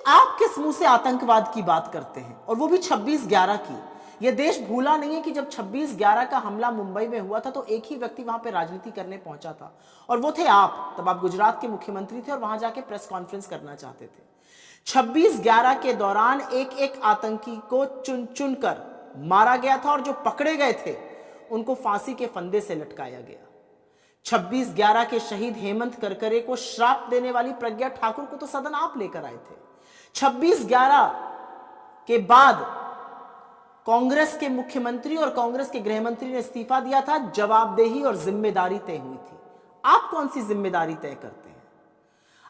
आप किस मुंह से आतंकवाद की बात करते हैं, और वो भी 26/11 की। यह देश भूला नहीं है कि जब 26/11 का हमला मुंबई में हुआ था तो एक ही व्यक्ति वहां पे राजनीति करने पहुंचा था, और वो थे आप। तब आप गुजरात के मुख्यमंत्री थे और वहां जाके प्रेस कॉन्फ्रेंस करना चाहते थे। 26/11 के दौरान एक एक आतंकी को चुन चुन कर मारा गया था, और जो पकड़े गए थे उनको फांसी के फंदे से लटकाया गया। 26/11 के शहीद हेमंत करकरे को श्राप देने वाली प्रज्ञा ठाकुर को तो सदन आप लेकर आए थे। 26/11 के बाद कांग्रेस के मुख्यमंत्री और कांग्रेस के गृहमंत्री ने इस्तीफा दिया था, जवाबदेही और जिम्मेदारी तय हुई थी। आप कौन सी जिम्मेदारी तय करते हैं?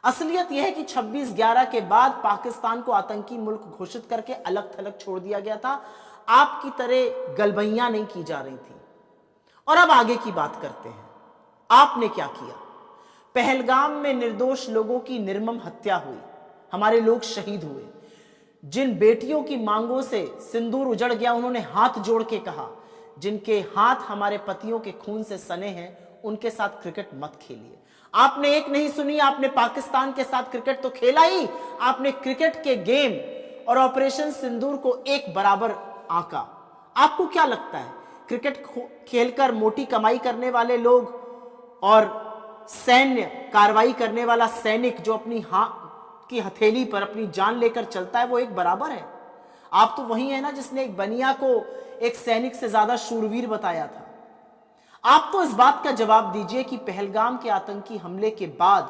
असलियत यह है कि 26/11 के बाद पाकिस्तान को आतंकी मुल्क घोषित करके अलग थलग छोड़ दिया गया था। आपकी तरह गलबैयां नहीं की जा रही थी। और अब आगे की बात करते हैं। आपने क्या किया? पहलगाम में निर्दोष लोगों की निर्मम हत्या हुई, हमारे लोग शहीद हुए। जिन बेटियों की मांगों से सिंदूर उजड़ गया, उन्होंने हाथ जोड़ के कहा, जिनके हाथ हमारे पतियों के खून से सने हैं, उनके साथ क्रिकेट मत खेलिए। आपने एक नहीं सुनी, आपने पाकिस्तान के साथ क्रिकेट तो खेला ही, आपने क्रिकेट के गेम और ऑपरेशन सिंदूर को एक बराबर आंका। आपको क्या लगता है, क्रिकेट खेलकर मोटी कमाई करने वाले लोग और सैन्य कार्रवाई करने वाला सैनिक जो अपनी की हथेली पर अपनी जान लेकर चलता है, वो एक बराबर है? आप तो वही है ना जिसने एक बनिया को एक सैनिक से ज्यादा शूरवीर बताया था। आप तो इस बात का जवाब दीजिए कि पहलगाम के आतंकी हमले के बाद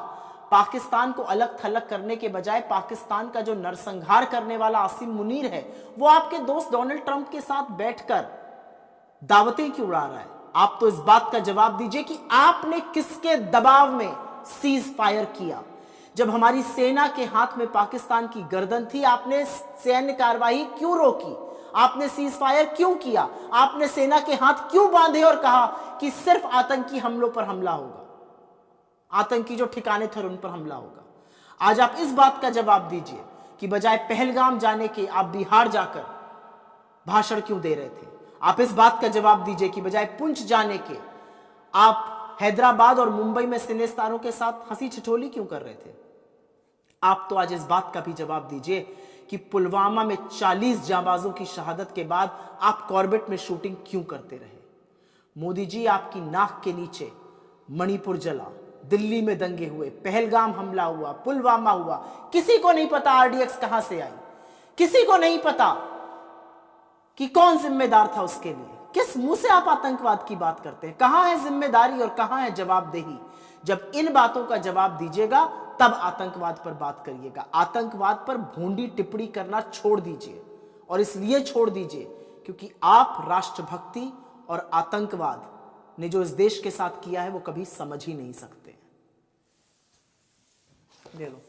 पाकिस्तान को अलग थलग करने के बजाय पाकिस्तान का जो नरसंहार करने वाला आसिम मुनीर है, वो आपके दोस्त डोनाल्ड ट्रंप के साथ बैठकर दावतें क्यों उड़ा रहा है? आप तो इस बात का जवाब दीजिए कि आपने किसके दबाव में सीज फायर किया। जब हमारी सेना के हाथ में पाकिस्तान की गर्दन थी, आपने सैन्य कार्रवाई क्यों रोकी? आपने सीज फायर क्यों किया? आपने सेना के हाथ क्यों बांधे और कहा कि सिर्फ आतंकी हमलों पर हमला होगा, आतंकी जो ठिकाने थे उन पर हमला होगा? आज आप इस बात का जवाब दीजिए कि बजाय पहलगाम जाने के आप बिहार जाकर भाषण क्यों दे रहे थे? आप इस बात का जवाब दीजिए कि बजाय पुंछ जाने के आप हैदराबाद और मुंबई में सिनेस्तारों के साथ हंसी ठिठोली क्यों कर रहे थे? आप तो आज इस बात का भी जवाब दीजिए कि पुलवामा में 40 जांबाजों की शहादत के बाद आप कॉर्बेट में शूटिंग क्यों करते रहे? मोदी जी, आपकी नाक के नीचे मणिपुर जला, दिल्ली में दंगे हुए, पहलगाम हमला हुआ, पुलवामा हुआ, किसी को नहीं पता आरडीएक्स कहां से आई, किसी को नहीं पता कि कौन जिम्मेदार था उसके लिए। किस मुंह से आप आतंकवाद की बात करते हैं? कहां है जिम्मेदारी और कहां है जवाबदेही? जब इन बातों का जवाब दीजिएगा तब आतंकवाद पर बात करिएगा। आतंकवाद पर भोंडी टिप्पणी करना छोड़ दीजिए, और इसलिए छोड़ दीजिए क्योंकि आप राष्ट्रभक्ति और आतंकवाद ने जो इस देश के साथ किया है वो कभी समझ ही नहीं सकते। ले लो।